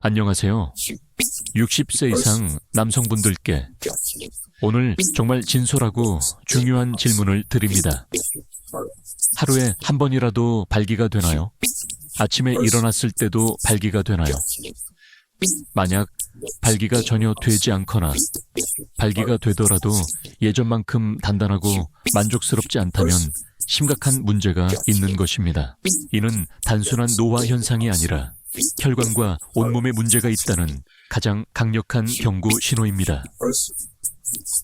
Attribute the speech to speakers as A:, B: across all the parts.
A: 안녕하세요. 60세 이상 남성분들께 오늘 정말 진솔하고 중요한 질문을 드립니다. 하루에 한 번이라도 발기가 되나요? 아침에 일어났을 때도 발기가 되나요? 만약 발기가 전혀 되지 않거나 발기가 되더라도 예전만큼 단단하고 만족스럽지 않다면 심각한 문제가 있는 것입니다. 이는 단순한 노화 현상이 아니라 혈관과 온몸에 문제가 있다는 가장 강력한 경고 신호입니다.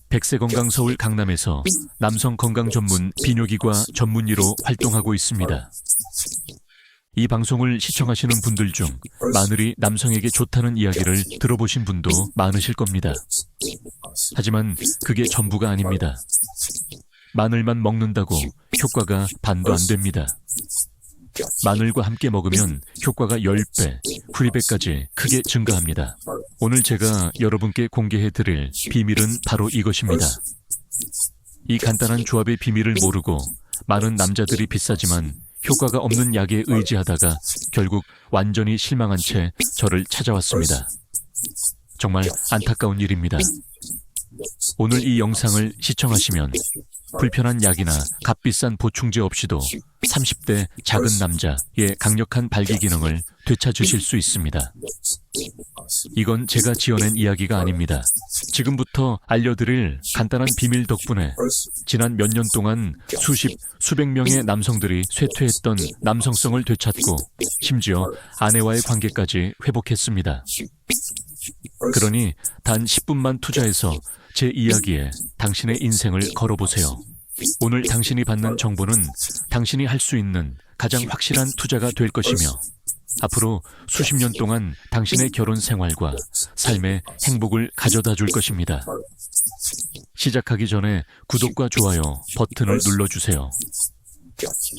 A: 백세건강 서울 강남에서 남성 건강 전문 비뇨기과 전문의로 활동하고 있습니다. 이 방송을 시청하시는 분들 중 마늘이 남성에게 좋다는 이야기를 들어보신 분도 많으실 겁니다. 하지만 그게 전부가 아닙니다. 마늘만 먹는다고 효과가 반도 안 됩니다. 마늘과 함께 먹으면 효과가 10배, 2배까지 크게 증가합니다. 오늘 제가 여러분께 공개해드릴 비밀은 바로 이것입니다. 이 간단한 조합의 비밀을 모르고 많은 남자들이 비싸지만 효과가 없는 약에 의지하다가 결국 완전히 실망한 채 저를 찾아왔습니다. 정말 안타까운 일입니다. 오늘 이 영상을 시청하시면 불편한 약이나 값비싼 보충제 없이도 30대 작은 남자의 강력한 발기 기능을 되찾으실 수 있습니다. 이건 제가 지어낸 이야기가 아닙니다. 지금부터 알려드릴 간단한 비밀 덕분에 지난 몇 년 동안 수백 명의 남성들이 쇠퇴했던 남성성을 되찾고 심지어 아내와의 관계까지 회복했습니다. 그러니 단 10분만 투자해서 제 이야기에 당신의 인생을 걸어보세요. 오늘 당신이 받는 정보는 당신이 할 수 있는 가장 확실한 투자가 될 것이며 앞으로 수십 년 동안 당신의 결혼 생활과 삶의 행복을 가져다 줄 것입니다. 시작하기 전에 구독과 좋아요 버튼을 눌러주세요.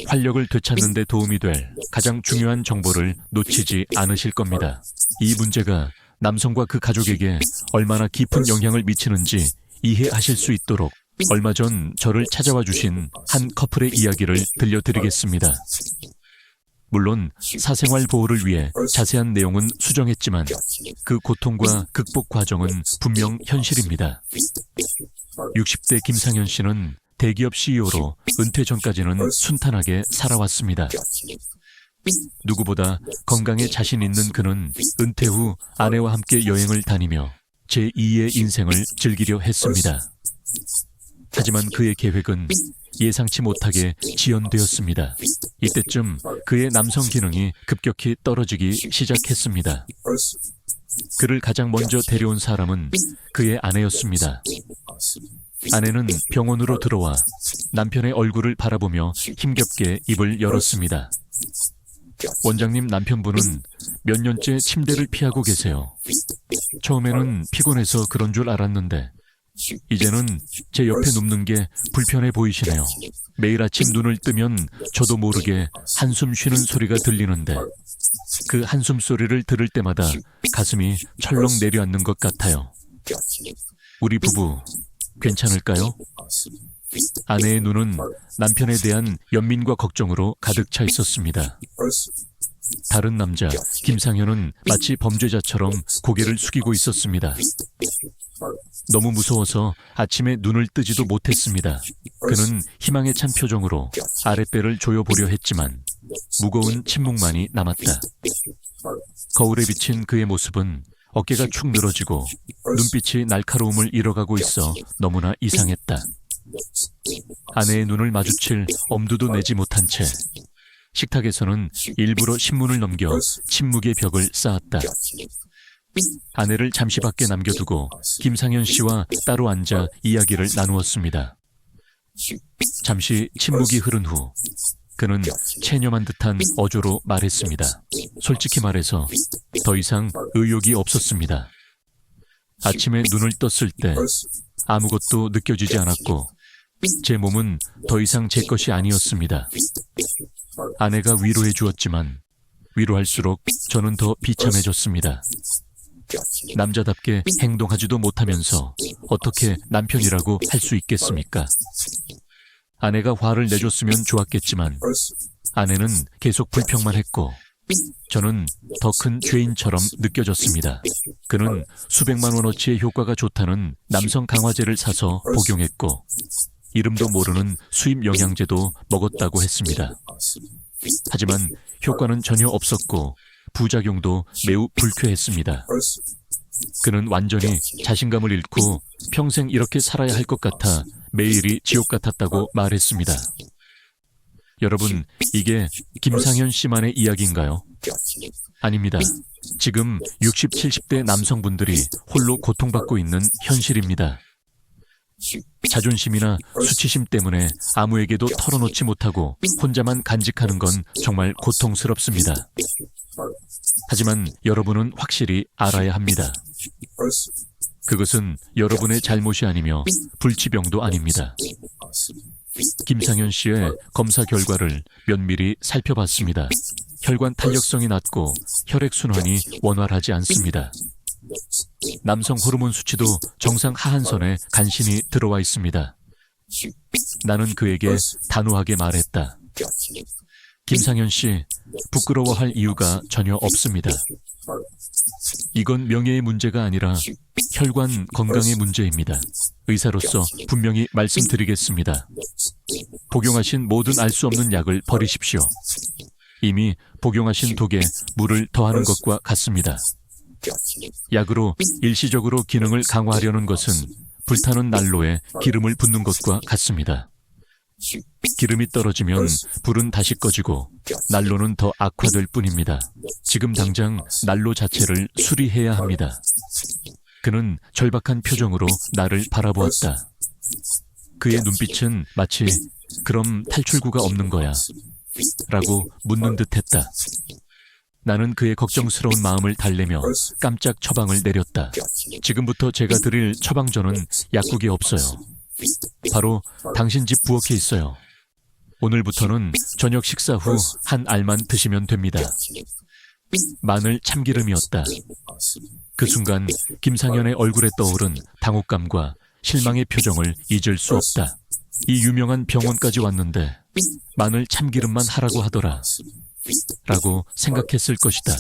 A: 활력을 되찾는 데 도움이 될 가장 중요한 정보를 놓치지 않으실 겁니다. 이 문제가 남성과 그 가족에게 얼마나 깊은 영향을 미치는지 이해하실 수 있도록 얼마 전 저를 찾아와 주신 한 커플의 이야기를 들려드리겠습니다. 물론 사생활 보호를 위해 자세한 내용은 수정했지만 그 고통과 극복 과정은 분명 현실입니다. 60대 김상현 씨는 대기업 CEO로 은퇴 전까지는 순탄하게 살아왔습니다. 누구보다 건강에 자신 있는 그는 은퇴 후 아내와 함께 여행을 다니며 제2의 인생을 즐기려 했습니다. 하지만 그의 계획은 예상치 못하게 지연되었습니다. 이때쯤 그의 남성 기능이 급격히 떨어지기 시작했습니다. 그를 가장 먼저 데려온 사람은 그의 아내였습니다. 아내는 병원으로 들어와 남편의 얼굴을 바라보며 힘겹게 입을 열었습니다. 원장님, 남편분은 몇 년째 침대를 피하고 계세요. 처음에는 피곤해서 그런 줄 알았는데 이제는 제 옆에 눕는 게 불편해 보이시네요. 매일 아침 눈을 뜨면 저도 모르게 한숨 쉬는 소리가 들리는데 그 한숨 소리를 들을 때마다 가슴이 철렁 내려앉는 것 같아요. 우리 부부 괜찮을까요? 아내의 눈은 남편에 대한 연민과 걱정으로 가득 차 있었습니다. 다른 남자 김상현은 마치 범죄자처럼 고개를 숙이고 있었습니다. 너무 무서워서 아침에 눈을 뜨지도 못했습니다. 그는 희망에 찬 표정으로 아랫배를 조여보려 했지만 무거운 침묵만이 남았다. 거울에 비친 그의 모습은 어깨가 축 늘어지고 눈빛이 날카로움을 잃어가고 있어 너무나 이상했다. 아내의 눈을 마주칠 엄두도 내지 못한 채 식탁에서는 일부러 신문을 넘겨 침묵의 벽을 쌓았다. 아내를 잠시 밖에 남겨두고 김상현 씨와 따로 앉아 이야기를 나누었습니다. 잠시 침묵이 흐른 후 그는 체념한 듯한 어조로 말했습니다. 솔직히 말해서 더 이상 의욕이 없었습니다. 아침에 눈을 떴을 때 아무것도 느껴지지 않았고 제 몸은 더 이상 제 것이 아니었습니다. 아내가 위로해 주었지만 위로할수록 저는 더 비참해졌습니다. 남자답게 행동하지도 못하면서 어떻게 남편이라고 할 수 있겠습니까? 아내가 화를 내줬으면 좋았겠지만 아내는 계속 불평만 했고 저는 더 큰 죄인처럼 느껴졌습니다. 그는 수백만 원어치의 효과가 좋다는 남성 강화제를 사서 복용했고 이름도 모르는 수입 영양제도 먹었다고 했습니다. 하지만 효과는 전혀 없었고 부작용도 매우 불쾌했습니다. 그는 완전히 자신감을 잃고 평생 이렇게 살아야 할 것 같아 매일이 지옥 같았다고 말했습니다. 여러분, 이게 김상현 씨만의 이야기인가요? 아닙니다. 지금 60, 70대 남성분들이 홀로 고통받고 있는 현실입니다. 자존심이나 수치심 때문에 아무에게도 털어놓지 못하고 혼자만 간직하는 건 정말 고통스럽습니다. 하지만 여러분은 확실히 알아야 합니다. 그것은 여러분의 잘못이 아니며 불치병도 아닙니다. 김상현 씨의 검사 결과를 면밀히 살펴봤습니다. 혈관 탄력성이 낮고 혈액순환이 원활하지 않습니다. 남성 호르몬 수치도 정상 하한선에 간신히 들어와 있습니다. 나는 그에게 단호하게 말했다. 김상현 씨, 부끄러워할 이유가 전혀 없습니다. 이건 명예의 문제가 아니라 혈관 건강의 문제입니다. 의사로서 분명히 말씀드리겠습니다. 복용하신 모든 알 수 없는 약을 버리십시오. 이미 복용하신 독에 물을 더하는 것과 같습니다. 약으로 일시적으로 기능을 강화하려는 것은 불타는 난로에 기름을 붓는 것과 같습니다. 기름이 떨어지면 불은 다시 꺼지고 난로는 더 악화될 뿐입니다. 지금 당장 난로 자체를 수리해야 합니다. 그는 절박한 표정으로 나를 바라보았다. 그의 눈빛은 마치 그럼 탈출구가 없는 거야? 라고 묻는 듯했다. 나는 그의 걱정스러운 마음을 달래며 깜짝 처방을 내렸다. 지금부터 제가 드릴 처방전은 약국에 없어요. 바로 당신 집 부엌에 있어요. 오늘부터는 저녁 식사 후 한 알만 드시면 됩니다. 마늘 참기름이었다. 그 순간 김상현의 얼굴에 떠오른 당혹감과 실망의 표정을 잊을 수 없다. 이 유명한 병원까지 왔는데 마늘 참기름만 하라고 하더라 라고 생각했을 것이다.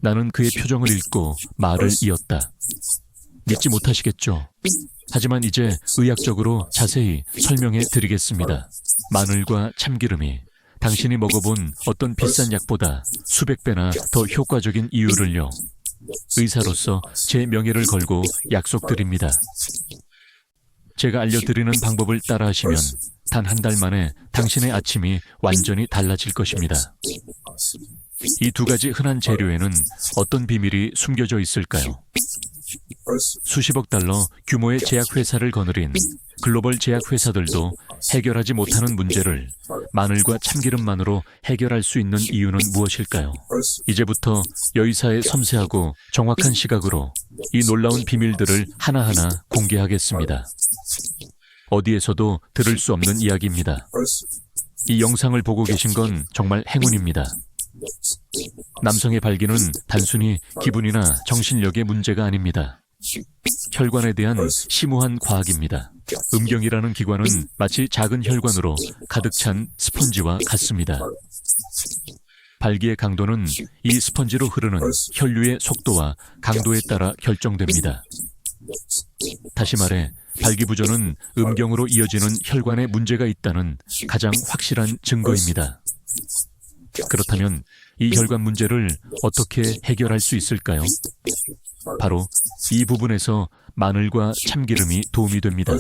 A: 나는 그의 표정을 읽고 말을 이었다. 믿지 못하시겠죠? 하지만 이제 의학적으로 자세히 설명해 드리겠습니다. 마늘과 참기름이 당신이 먹어본 어떤 비싼 약보다 수백 배나 더 효과적인 이유를요. 의사로서 제 명예를 걸고 약속드립니다. 제가 알려드리는 방법을 따라하시면 단 한 달 만에 당신의 아침이 완전히 달라질 것입니다. 이 두 가지 흔한 재료에는 어떤 비밀이 숨겨져 있을까요? 수십억 달러 규모의 제약회사를 거느린 글로벌 제약회사들도 해결하지 못하는 문제를 마늘과 참기름만으로 해결할 수 있는 이유는 무엇일까요? 이제부터 여의사의 섬세하고 정확한 시각으로 이 놀라운 비밀들을 하나하나 공개하겠습니다. 어디에서도 들을 수 없는 이야기입니다. 이 영상을 보고 계신 건 정말 행운입니다. 남성의 발기는 단순히 기분이나 정신력의 문제가 아닙니다. 혈관에 대한 심오한 과학입니다. 음경이라는 기관은 마치 작은 혈관으로 가득 찬 스펀지와 같습니다. 발기의 강도는 이 스펀지로 흐르는 혈류의 속도와 강도에 따라 결정됩니다. 다시 말해 발기부전은 음경으로 이어지는 혈관에 문제가 있다는 가장 확실한 증거입니다. 그렇다면 이 혈관 문제를 어떻게 해결할 수 있을까요? 바로 이 부분에서 마늘과 참기름이 도움이 됩니다.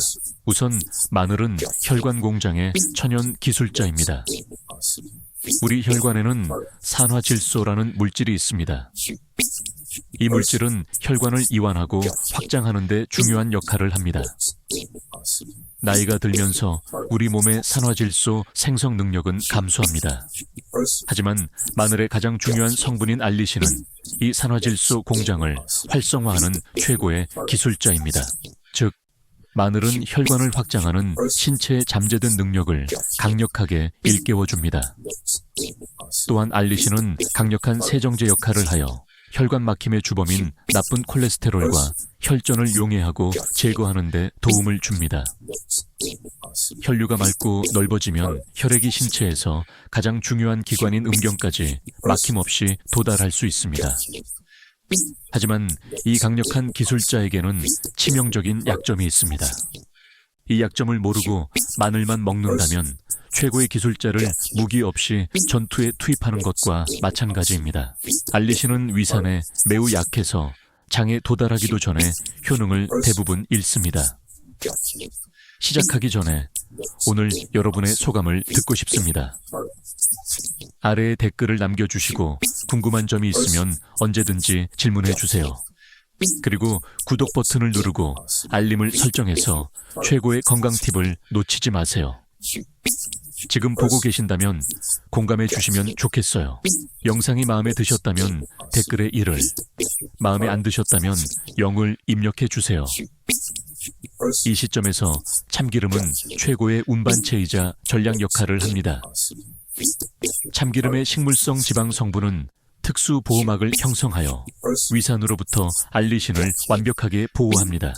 A: 우선 마늘은 혈관 공장의 천연 기술자입니다. 우리 혈관에는 산화질소라는 물질이 있습니다. 이 물질은 혈관을 이완하고 확장하는 데 중요한 역할을 합니다. 나이가 들면서 우리 몸의 산화질소 생성 능력은 감소합니다. 하지만 마늘의 가장 중요한 성분인 알리신은 이 산화질소 공장을 활성화하는 최고의 기술자입니다. 즉, 마늘은 혈관을 확장하는 신체의 잠재된 능력을 강력하게 일깨워줍니다. 또한 알리신은 강력한 세정제 역할을 하여 혈관 막힘의 주범인 나쁜 콜레스테롤과 혈전을 용해하고 제거하는 데 도움을 줍니다. 혈류가 맑고 넓어지면 혈액이 신체에서 가장 중요한 기관인 음경까지 막힘없이 도달할 수 있습니다. 하지만 이 강력한 기술자에게는 치명적인 약점이 있습니다. 이 약점을 모르고 마늘만 먹는다면 최고의 기술자를 무기 없이 전투에 투입하는 것과 마찬가지입니다. 알리신은 위산에 매우 약해서 장에 도달하기도 전에 효능을 대부분 잃습니다. 시작하기 전에 오늘 여러분의 소감을 듣고 싶습니다. 아래에 댓글을 남겨주시고 궁금한 점이 있으면 언제든지 질문해 주세요. 그리고 구독 버튼을 누르고 알림을 설정해서 최고의 건강 팁을 놓치지 마세요. 지금 보고 계신다면 공감해 주시면 좋겠어요. 영상이 마음에 드셨다면 댓글에 1을, 마음에 안 드셨다면 0을 입력해 주세요. 이 시점에서 참기름은 최고의 운반체이자 전략 역할을 합니다. 참기름의 식물성 지방 성분은 특수 보호막을 형성하여 위산으로부터 알리신을 완벽하게 보호합니다.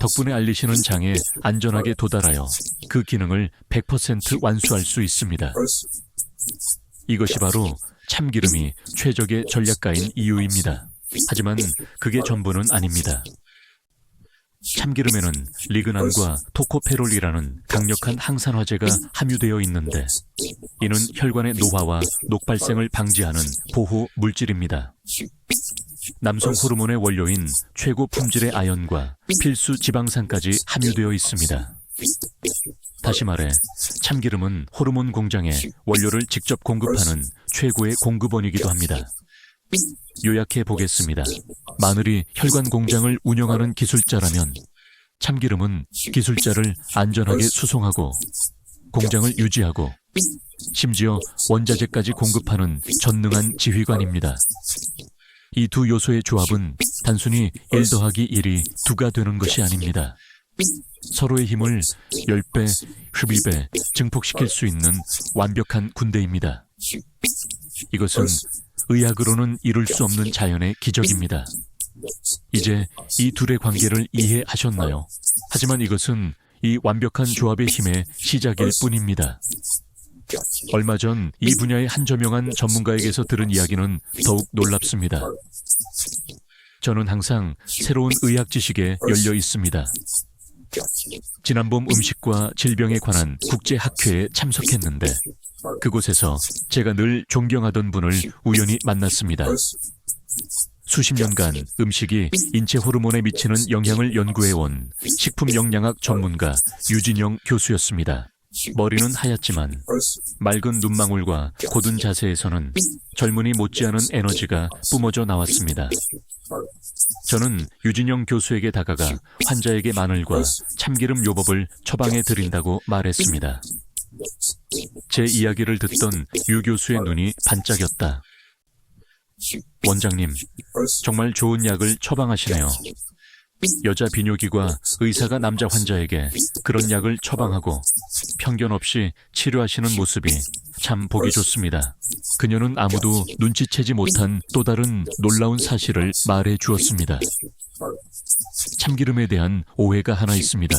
A: 덕분에 알리신은 장에 안전하게 도달하여 그 기능을 100% 완수할 수 있습니다. 이것이 바로 참기름이 최적의 전략가인 이유입니다. 하지만 그게 전부는 아닙니다. 참기름에는 리그난과 토코페롤이라는 강력한 항산화제가 함유되어 있는데 이는 혈관의 노화와 녹발생을 방지하는 보호 물질입니다. 남성 호르몬의 원료인 최고 품질의 아연과 필수 지방산까지 함유되어 있습니다. 다시 말해 참기름은 호르몬 공장에 원료를 직접 공급하는 최고의 공급원이기도 합니다. 요약해 보겠습니다. 마늘이 혈관 공장을 운영하는 기술자라면 참기름은 기술자를 안전하게 수송하고 공장을 유지하고 심지어 원자재까지 공급하는 전능한 지휘관입니다. 이 두 요소의 조합은 단순히 1 더하기 1이 2가 되는 것이 아닙니다. 서로의 힘을 10배, 12배 증폭시킬 수 있는 완벽한 군대입니다. 이것은 의학으로는 이룰 수 없는 자연의 기적입니다. 이제 이 둘의 관계를 이해하셨나요? 하지만 이것은 이 완벽한 조합의 힘의 시작일 뿐입니다. 얼마 전 이 분야의 한 저명한 전문가에게서 들은 이야기는 더욱 놀랍습니다. 저는 항상 새로운 의학 지식에 열려 있습니다. 지난 봄 음식과 질병에 관한 국제학회에 참석했는데 그곳에서 제가 늘 존경하던 분을 우연히 만났습니다. 수십 년간 음식이 인체 호르몬에 미치는 영향을 연구해온 식품영양학 전문가 유진영 교수였습니다. 머리는 하얗지만 맑은 눈망울과 고든 자세에서는 젊은이 못지않은 에너지가 뿜어져 나왔습니다. 저는 유진영 교수에게 다가가 환자에게 마늘과 참기름 요법을 처방해 드린다고 말했습니다. 제 이야기를 듣던 유 교수의 눈이 반짝였다. 원장님, 정말 좋은 약을 처방하시네요. 여자 비뇨기과 의사가 남자 환자에게 그런 약을 처방하고 편견 없이 치료하시는 모습이 참 보기 좋습니다. 그녀는 아무도 눈치채지 못한 또 다른 놀라운 사실을 말해 주었습니다. 참기름에 대한 오해가 하나 있습니다.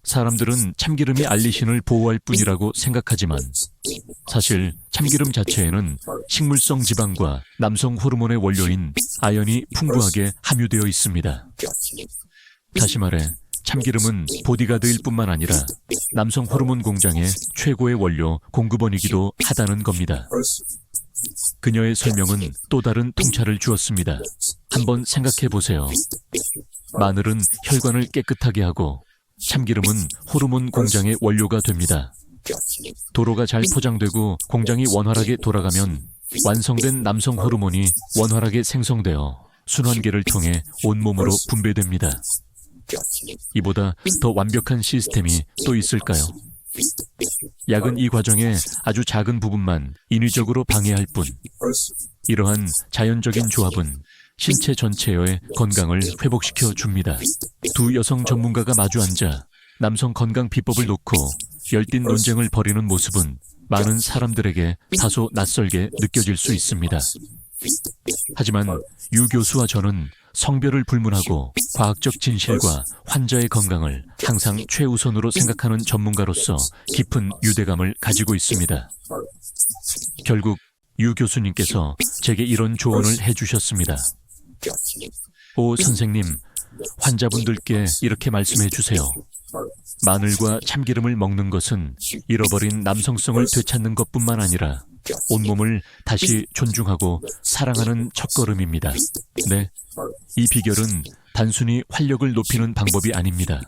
A: 사람들은 참기름이 알리신을 보호할 뿐이라고 생각하지만 사실 참기름 자체에는 식물성 지방과 남성 호르몬의 원료인 아연이 풍부하게 함유되어 있습니다. 다시 말해 참기름은 보디가드일 뿐만 아니라 남성 호르몬 공장의 최고의 원료 공급원이기도 하다는 겁니다. 그녀의 설명은 또 다른 통찰을 주었습니다. 한번 생각해 보세요. 마늘은 혈관을 깨끗하게 하고 참기름은 호르몬 공장의 원료가 됩니다. 도로가 잘 포장되고 공장이 원활하게 돌아가면 완성된 남성 호르몬이 원활하게 생성되어 순환계를 통해 온몸으로 분배됩니다. 이보다 더 완벽한 시스템이 또 있을까요? 약은 이 과정의 아주 작은 부분만 인위적으로 방해할 뿐, 이러한 자연적인 조합은 신체 전체의 건강을 회복시켜 줍니다. 두 여성 전문가가 마주 앉아 남성 건강 비법을 놓고 열띤 논쟁을 벌이는 모습은 많은 사람들에게 다소 낯설게 느껴질 수 있습니다. 하지만 유 교수와 저는 성별을 불문하고 과학적 진실과 환자의 건강을 항상 최우선으로 생각하는 전문가로서 깊은 유대감을 가지고 있습니다. 결국 유 교수님께서 제게 이런 조언을 해주셨습니다. 오 선생님, 환자분들께 이렇게 말씀해 주세요. 마늘과 참기름을 먹는 것은 잃어버린 남성성을 되찾는 것뿐만 아니라 온몸을 다시 존중하고 사랑하는 첫걸음입니다. 네, 이 비결은 단순히 활력을 높이는 방법이 아닙니다.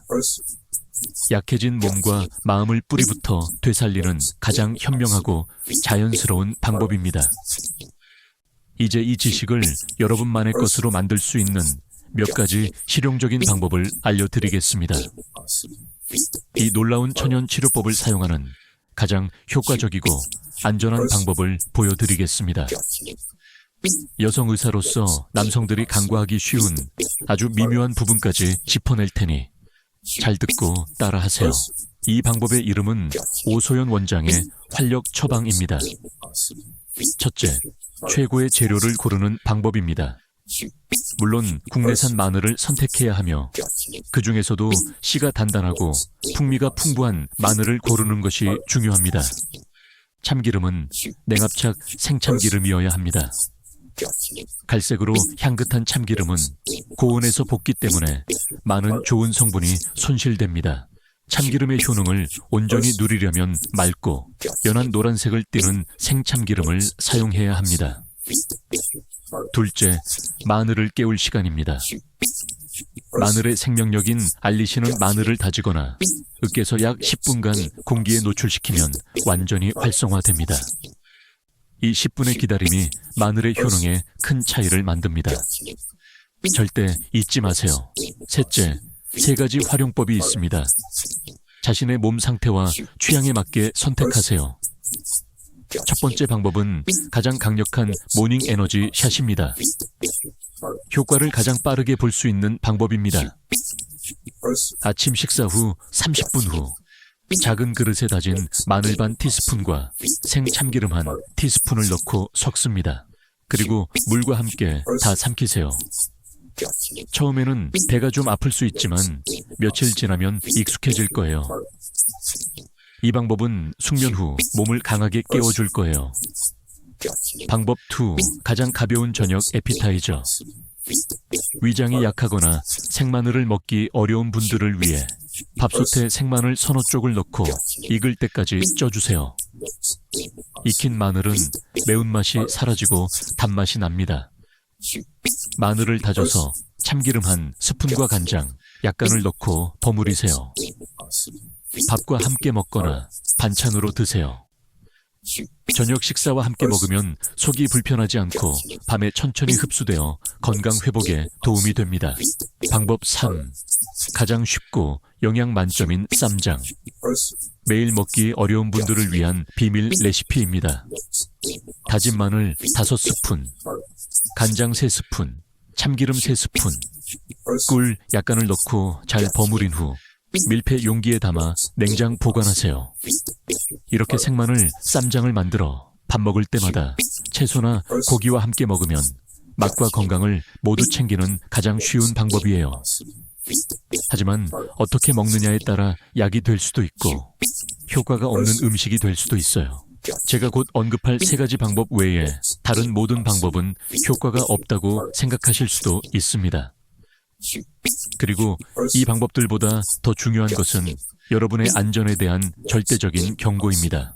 A: 약해진 몸과 마음을 뿌리부터 되살리는 가장 현명하고 자연스러운 방법입니다. 이제 이 지식을 여러분만의 것으로 만들 수 있는 몇 가지 실용적인 방법을 알려드리겠습니다. 이 놀라운 천연 치료법을 사용하는 가장 효과적이고 안전한 방법을 보여드리겠습니다. 여성 의사로서 남성들이 간과하기 쉬운 아주 미묘한 부분까지 짚어낼 테니 잘 듣고 따라하세요. 이 방법의 이름은 오소연 원장의 활력 처방입니다. 첫째, 최고의 재료를 고르는 방법입니다. 물론 국내산 마늘을 선택해야 하며 그 중에서도 씨가 단단하고 풍미가 풍부한 마늘을 고르는 것이 중요합니다. 참기름은 냉압착 생참기름이어야 합니다. 갈색으로 향긋한 참기름은 고온에서 볶기 때문에 많은 좋은 성분이 손실됩니다. 참기름의 효능을 온전히 누리려면 맑고 연한 노란색을 띠는 생참기름을 사용해야 합니다. 둘째, 마늘을 깨울 시간입니다. 마늘의 생명력인 알리신은 마늘을 다지거나 으깨서 약 10분간 공기에 노출시키면 완전히 활성화됩니다. 이 10분의 기다림이 마늘의 효능에 큰 차이를 만듭니다. 절대 잊지 마세요. 셋째, 3가지 활용법이 있습니다. 자신의 몸 상태와 취향에 맞게 선택하세요. 첫 번째 방법은 가장 강력한 모닝 에너지 샷입니다. 효과를 가장 빠르게 볼 수 있는 방법입니다. 아침 식사 후 30분 후 작은 그릇에 다진 마늘 반 티스푼과 생참기름 한 티스푼을 넣고 섞습니다. 그리고 물과 함께 다 삼키세요. 처음에는 배가 좀 아플 수 있지만 며칠 지나면 익숙해질 거예요. 이 방법은 숙면 후 몸을 강하게 깨워줄 거예요. 방법 2. 가장 가벼운 저녁 에피타이저. 위장이 약하거나 생마늘을 먹기 어려운 분들을 위해 밥솥에 생마늘 서너 쪽을 넣고 익을 때까지 쪄주세요. 익힌 마늘은 매운맛이 사라지고 단맛이 납니다. 마늘을 다져서 참기름 한 스푼과 간장 약간을 넣고 버무리세요. 밥과 함께 먹거나 반찬으로 드세요. 저녁 식사와 함께 먹으면 속이 불편하지 않고 밤에 천천히 흡수되어 건강 회복에 도움이 됩니다. 방법 3. 가장 쉽고 영양 만점인 쌈장. 매일 먹기 어려운 분들을 위한 비밀 레시피입니다. 다진 마늘 5스푼, 간장 3스푼, 참기름 3스푼, 꿀 약간을 넣고 잘 버무린 후 밀폐 용기에 담아 냉장 보관하세요. 이렇게 생마늘 쌈장을 만들어 밥 먹을 때마다 채소나 고기와 함께 먹으면 맛과 건강을 모두 챙기는 가장 쉬운 방법이에요. 하지만 어떻게 먹느냐에 따라 약이 될 수도 있고 효과가 없는 음식이 될 수도 있어요. 제가 곧 언급할 3가지 방법 외에 다른 모든 방법은 효과가 없다고 생각하실 수도 있습니다. 그리고 이 방법들보다 더 중요한 것은 여러분의 안전에 대한 절대적인 경고입니다.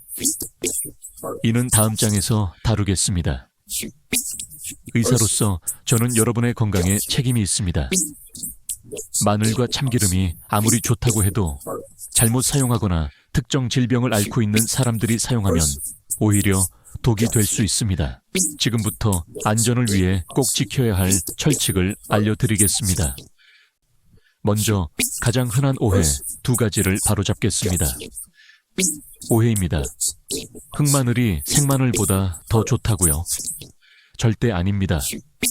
A: 이는 다음 장에서 다루겠습니다. 의사로서 저는 여러분의 건강에 책임이 있습니다. 마늘과 참기름이 아무리 좋다고 해도 잘못 사용하거나 특정 질병을 앓고 있는 사람들이 사용하면 오히려 독이 될 수 있습니다. 지금부터 안전을 위해 꼭 지켜야 할 철칙을 알려드리겠습니다. 먼저 가장 흔한 오해 2가지를 바로잡겠습니다. 오해입니다. 흑마늘이 생마늘보다 더 좋다고요? 절대 아닙니다.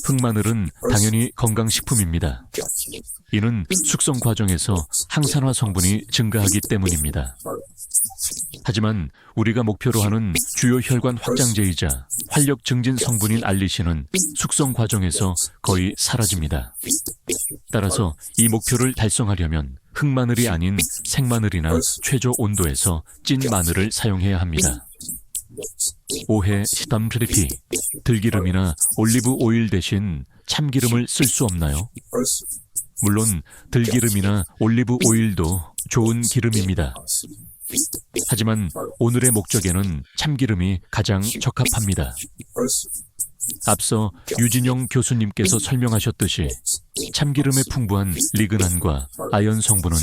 A: 흑마늘은 당연히 건강식품입니다. 이는 숙성 과정에서 항산화 성분이 증가하기 때문입니다. 하지만 우리가 목표로 하는 주요 혈관 확장제이자 활력 증진 성분인 알리신은 숙성 과정에서 거의 사라집니다. 따라서 이 목표를 달성하려면 흑마늘이 아닌 생마늘이나 최저 온도에서 찐 마늘을 사용해야 합니다. 5회 시담 트리피, 들기름이나 올리브 오일 대신 참기름을 쓸 수 없나요? 물론 들기름이나 올리브 오일도 좋은 기름입니다. 하지만 오늘의 목적에는 참기름이 가장 적합합니다. 앞서 유진영 교수님께서 설명하셨듯이 참기름의 풍부한 리그난과 아연 성분은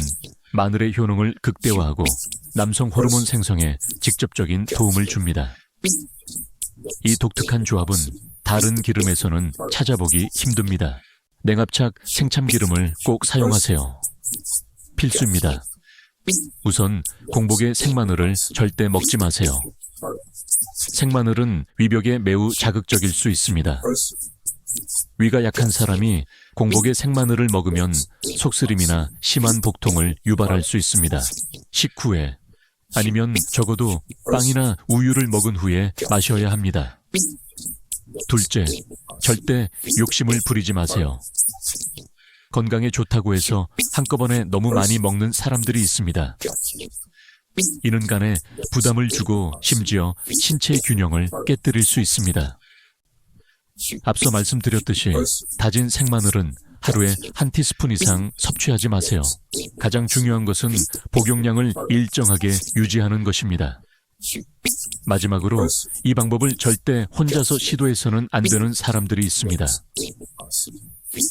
A: 마늘의 효능을 극대화하고 남성 호르몬 생성에 직접적인 도움을 줍니다. 이 독특한 조합은 다른 기름에서는 찾아보기 힘듭니다. 냉압착 생참기름을 꼭 사용하세요. 필수입니다. 우선 공복에 생마늘을 절대 먹지 마세요. 생마늘은 위벽에 매우 자극적일 수 있습니다. 위가 약한 사람이 공복에 생마늘을 먹으면 속쓰림이나 심한 복통을 유발할 수 있습니다. 식후에 아니면 적어도 빵이나 우유를 먹은 후에 마셔야 합니다. 둘째, 절대 욕심을 부리지 마세요. 건강에 좋다고 해서 한꺼번에 너무 많이 먹는 사람들이 있습니다. 이는 간에 부담을 주고 심지어 신체 균형을 깨뜨릴 수 있습니다. 앞서 말씀드렸듯이 다진 생마늘은 하루에 1티스푼 이상 섭취하지 마세요. 가장 중요한 것은 복용량을 일정하게 유지하는 것입니다. 마지막으로 이 방법을 절대 혼자서 시도해서는 안 되는 사람들이 있습니다.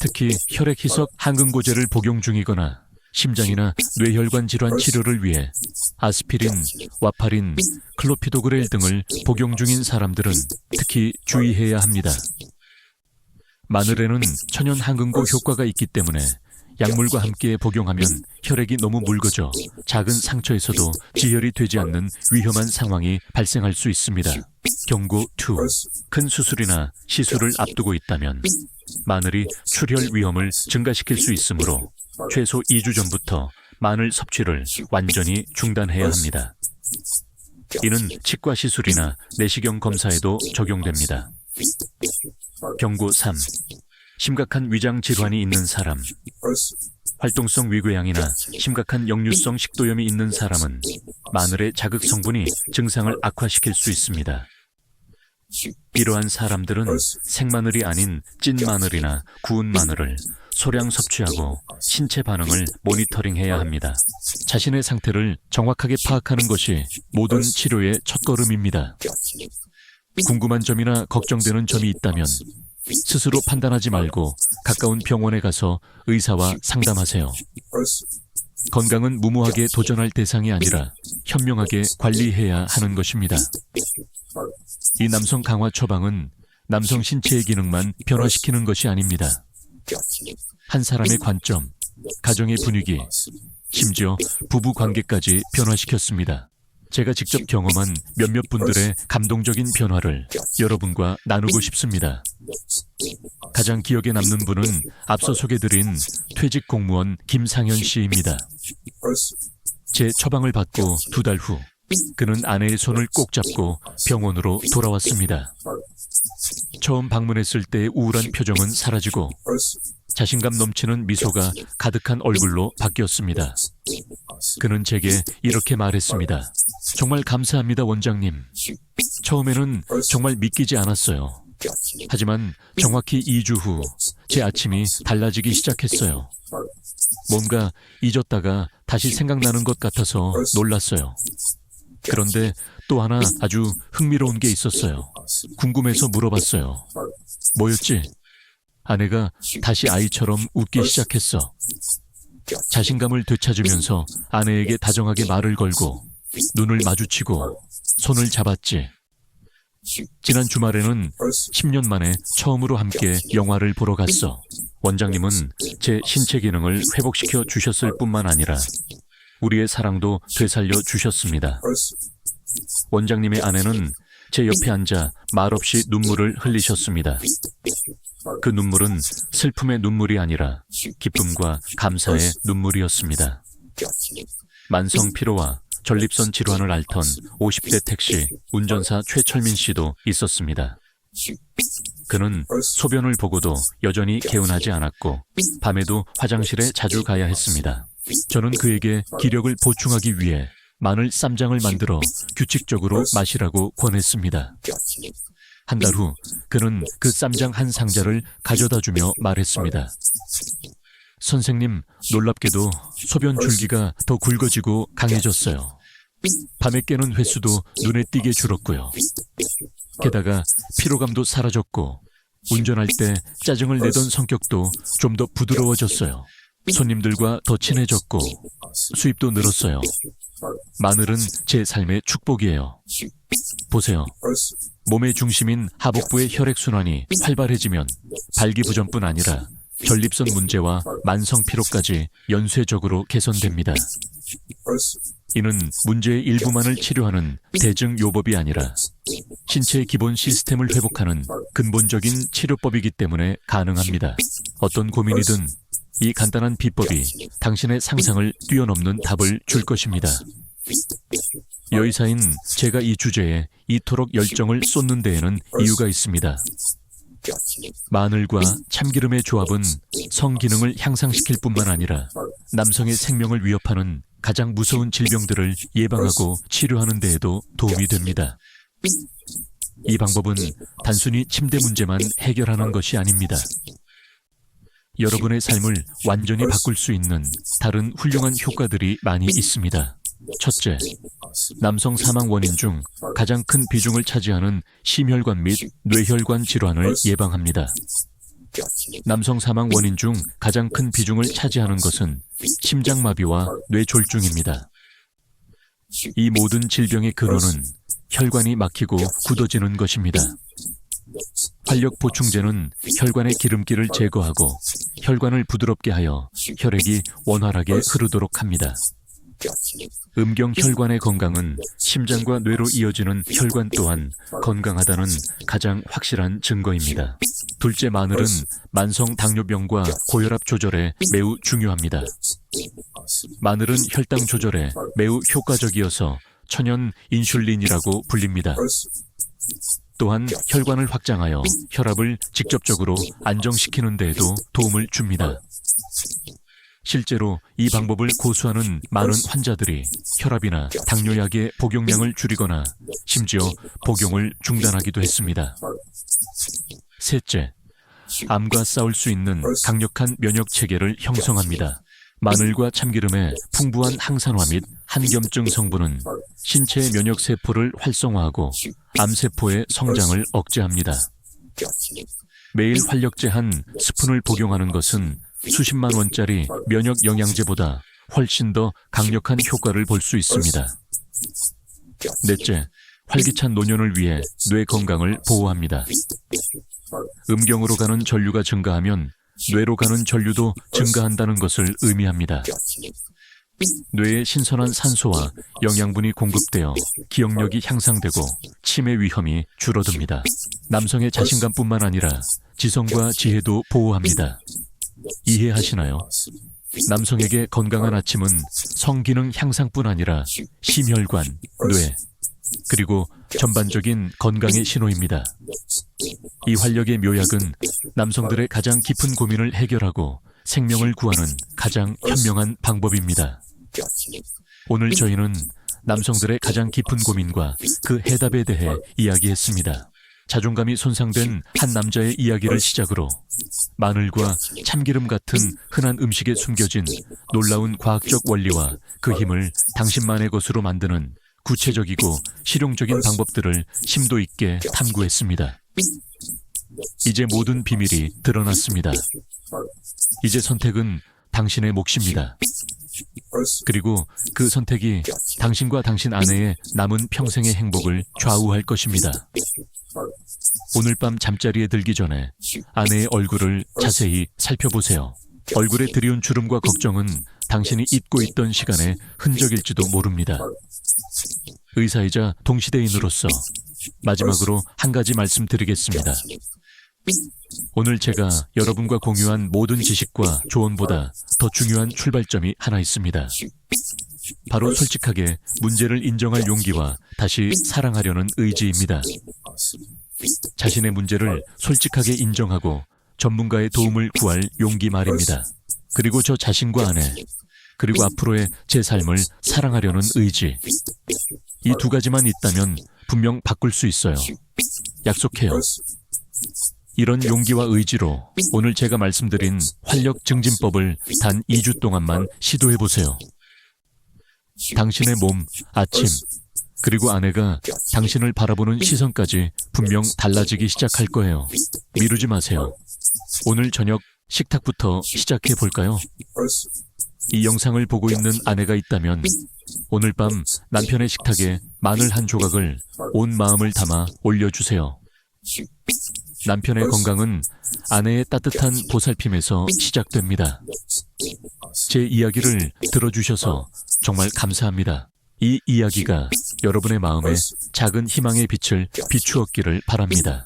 A: 특히 혈액희석 항응고제를 복용 중이거나 심장이나 뇌혈관 질환 치료를 위해 아스피린, 와파린, 클로피도그렐 등을 복용 중인 사람들은 특히 주의해야 합니다. 마늘에는 천연 항응고 효과가 있기 때문에 약물과 함께 복용하면 혈액이 너무 묽어져 작은 상처에서도 지혈이 되지 않는 위험한 상황이 발생할 수 있습니다. 경고 2. 큰 수술이나 시술을 앞두고 있다면 마늘이 출혈 위험을 증가시킬 수 있으므로 최소 2주 전부터 마늘 섭취를 완전히 중단해야 합니다. 이는 치과 시술이나 내시경 검사에도 적용됩니다. 경고 3. 심각한 위장 질환이 있는 사람, 활동성 위궤양이나 심각한 역류성 식도염이 있는 사람은 마늘의 자극 성분이 증상을 악화시킬 수 있습니다. 이러한 사람들은 생마늘이 아닌 찐 마늘이나 구운 마늘을 소량 섭취하고 신체 반응을 모니터링해야 합니다. 자신의 상태를 정확하게 파악하는 것이 모든 치료의 첫걸음입니다. 궁금한 점이나 걱정되는 점이 있다면 스스로 판단하지 말고 가까운 병원에 가서 의사와 상담하세요. 건강은 무모하게 도전할 대상이 아니라 현명하게 관리해야 하는 것입니다. 이 남성 강화 처방은 남성 신체의 기능만 변화시키는 것이 아닙니다. 한 사람의 관점, 가정의 분위기, 심지어 부부 관계까지 변화시켰습니다. 제가 직접 경험한 몇몇 분들의 감동적인 변화를 여러분과 나누고 싶습니다. 가장 기억에 남는 분은 앞서 소개드린 퇴직 공무원 김상현 씨입니다. 제 처방을 받고 2달 후 그는 아내의 손을 꼭 잡고 병원으로 돌아왔습니다. 처음 방문했을 때의 우울한 표정은 사라지고 자신감 넘치는 미소가 가득한 얼굴로 바뀌었습니다. 그는 제게 이렇게 말했습니다. 정말 감사합니다, 원장님. 처음에는 정말 믿기지 않았어요. 하지만 정확히 2주 후 제 아침이 달라지기 시작했어요. 뭔가 잊었다가 다시 생각나는 것 같아서 놀랐어요. 그런데 또 하나 아주 흥미로운 게 있었어요. 궁금해서 물어봤어요. 뭐였지? 아내가 다시 아이처럼 웃기 시작했어. 자신감을 되찾으면서 아내에게 다정하게 말을 걸고 눈을 마주치고 손을 잡았지. 지난 주말에는 10년 만에 처음으로 함께 영화를 보러 갔어. 원장님은 제 신체 기능을 회복시켜 주셨을 뿐만 아니라 우리의 사랑도 되살려 주셨습니다. 원장님의 아내는 제 옆에 앉아 말없이 눈물을 흘리셨습니다. 그 눈물은 슬픔의 눈물이 아니라 기쁨과 감사의 눈물이었습니다. 만성 피로와 전립선 질환을 앓던 50대 택시 운전사 최철민 씨도 있었습니다. 그는 소변을 보고도 여전히 개운하지 않았고 밤에도 화장실에 자주 가야 했습니다. 저는 그에게 기력을 보충하기 위해 마늘 쌈장을 만들어 규칙적으로 마시라고 권했습니다. 한 달 후 그는 그 쌈장 한 상자를 가져다 주며 말했습니다. 선생님, 놀랍게도 소변 줄기가 더 굵어지고 강해졌어요. 밤에 깨는 횟수도 눈에 띄게 줄었고요. 게다가 피로감도 사라졌고 운전할 때 짜증을 내던 성격도 좀 더 부드러워졌어요. 손님들과 더 친해졌고 수입도 늘었어요. 마늘은 제 삶의 축복이에요. 보세요. 몸의 중심인 하복부의 혈액순환이 활발해지면 발기부전뿐 아니라 전립선 문제와 만성 피로까지 연쇄적으로 개선됩니다. 이는 문제의 일부만을 치료하는 대증요법이 아니라 신체의 기본 시스템을 회복하는 근본적인 치료법이기 때문에 가능합니다. 어떤 고민이든 이 간단한 비법이 당신의 상상을 뛰어넘는 답을 줄 것입니다. 여의사인 제가 이 주제에 이토록 열정을 쏟는 데에는 이유가 있습니다. 마늘과 참기름의 조합은 성기능을 향상시킬 뿐만 아니라 남성의 생명을 위협하는 가장 무서운 질병들을 예방하고 치료하는 데에도 도움이 됩니다. 이 방법은 단순히 침대 문제만 해결하는 것이 아닙니다. 여러분의 삶을 완전히 바꿀 수 있는 다른 훌륭한 효과들이 많이 있습니다. 첫째, 남성 사망 원인 중 가장 큰 비중을 차지하는 심혈관 및 뇌혈관 질환을 예방합니다. 남성 사망 원인 중 가장 큰 비중을 차지하는 것은 심장마비와 뇌졸중입니다. 이 모든 질병의 근원은 혈관이 막히고 굳어지는 것입니다. 활력 보충제는 혈관의 기름기를 제거하고 혈관을 부드럽게 하여 혈액이 원활하게 흐르도록 합니다. 음경혈관의 건강은 심장과 뇌로 이어지는 혈관 또한 건강하다는 가장 확실한 증거입니다. 둘째, 마늘은 만성 당뇨병과 고혈압 조절에 매우 중요합니다. 마늘은 혈당 조절에 매우 효과적이어서 천연 인슐린이라고 불립니다. 또한 혈관을 확장하여 혈압을 직접적으로 안정시키는 데에도 도움을 줍니다. 실제로 이 방법을 고수하는 많은 환자들이 혈압이나 당뇨약의 복용량을 줄이거나 심지어 복용을 중단하기도 했습니다. 셋째, 암과 싸울 수 있는 강력한 면역 체계를 형성합니다. 마늘과 참기름의 풍부한 항산화 및 항염증 성분은 신체의 면역세포를 활성화하고 암세포의 성장을 억제합니다. 매일 활력제 한 스푼을 복용하는 것은 수십만 원짜리 면역 영양제보다 훨씬 더 강력한 효과를 볼 수 있습니다. 넷째, 활기찬 노년을 위해 뇌 건강을 보호합니다. 음경으로 가는 전류가 증가하면 뇌로 가는 전류도 증가한다는 것을 의미합니다. 뇌에 신선한 산소와 영양분이 공급되어 기억력이 향상되고 치매 위험이 줄어듭니다. 남성의 자신감뿐만 아니라 지성과 지혜도 보호합니다. 이해하시나요? 남성에게 건강한 아침은 성기능 향상뿐 아니라 심혈관, 뇌, 그리고 전반적인 건강의 신호입니다. 이 활력의 묘약은 남성들의 가장 깊은 고민을 해결하고 생명을 구하는 가장 현명한 방법입니다. 오늘 저희는 남성들의 가장 깊은 고민과 그 해답에 대해 이야기했습니다. 자존감이 손상된 한 남자의 이야기를 시작으로 마늘과 참기름 같은 흔한 음식에 숨겨진 놀라운 과학적 원리와 그 힘을 당신만의 것으로 만드는 구체적이고 실용적인 방법들을 심도 있게 탐구했습니다. 이제 모든 비밀이 드러났습니다. 이제 선택은 당신의 몫입니다. 그리고 그 선택이 당신과 당신 아내의 남은 평생의 행복을 좌우할 것입니다. 오늘 밤 잠자리에 들기 전에 아내의 얼굴을 자세히 살펴보세요. 얼굴에 드리운 주름과 걱정은 당신이 잊고 있던 시간의 흔적일지도 모릅니다. 의사이자 동시대인으로서 마지막으로 한 가지 말씀드리겠습니다. 오늘 제가 여러분과 공유한 모든 지식과 조언보다 더 중요한 출발점이 하나 있습니다. 바로 솔직하게 문제를 인정할 용기와 다시 사랑하려는 의지입니다. 자신의 문제를 솔직하게 인정하고 전문가의 도움을 구할 용기 말입니다. 그리고 저 자신과 아내, 그리고 앞으로의 제 삶을 사랑하려는 의지. 이 두 가지만 있다면 분명 바꿀 수 있어요. 약속해요. 이런 용기와 의지로 오늘 제가 말씀드린 활력 증진법을 단 2주 동안만 시도해보세요. 당신의 몸, 아침, 그리고 아내가 당신을 바라보는 시선까지 분명 달라지기 시작할 거예요. 미루지 마세요. 오늘 저녁 식탁부터 시작해 볼까요? 이 영상을 보고 있는 아내가 있다면 오늘 밤 남편의 식탁에 마늘 한 조각을 온 마음을 담아 올려주세요. 남편의 건강은 아내의 따뜻한 보살핌에서 시작됩니다. 제 이야기를 들어주셔서 정말 감사합니다. 이 이야기가 여러분의 마음에 작은 희망의 빛을 비추었기를 바랍니다.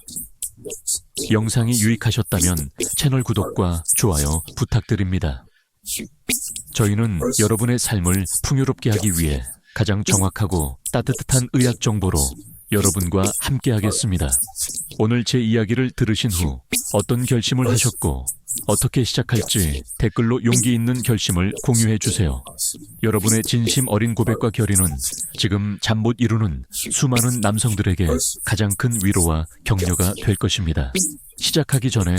A: 영상이 유익하셨다면 채널 구독과 좋아요 부탁드립니다. 저희는 여러분의 삶을 풍요롭게 하기 위해 가장 정확하고 따뜻한 의학 정보로 여러분과 함께하겠습니다. 오늘 제 이야기를 들으신 후 어떤 결심을 하셨고 어떻게 시작할지 댓글로 용기 있는 결심을 공유해 주세요. 여러분의 진심 어린 고백과 결의는 지금 잠 못 이루는 수많은 남성들에게 가장 큰 위로와 격려가 될 것입니다. 시작하기 전에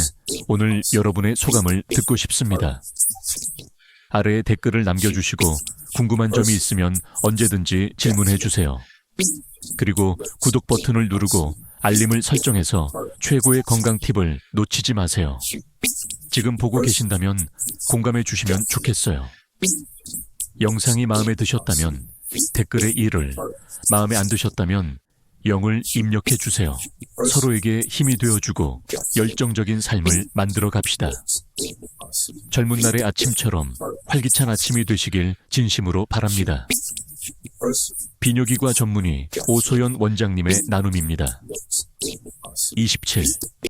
A: 오늘 여러분의 소감을 듣고 싶습니다. 아래에 댓글을 남겨주시고 궁금한 점이 있으면 언제든지 질문해 주세요. 그리고 구독 버튼을 누르고 알림을 설정해서 최고의 건강 팁을 놓치지 마세요. 지금 보고 계신다면 공감해 주시면 좋겠어요. 영상이 마음에 드셨다면 댓글에 1을, 마음에 안 드셨다면 0을 입력해 주세요. 서로에게 힘이 되어주고 열정적인 삶을 만들어 갑시다. 젊은 날의 아침처럼 활기찬 아침이 되시길 진심으로 바랍니다. 비뇨기과 전문의 오소연 원장님의 나눔입니다. 27.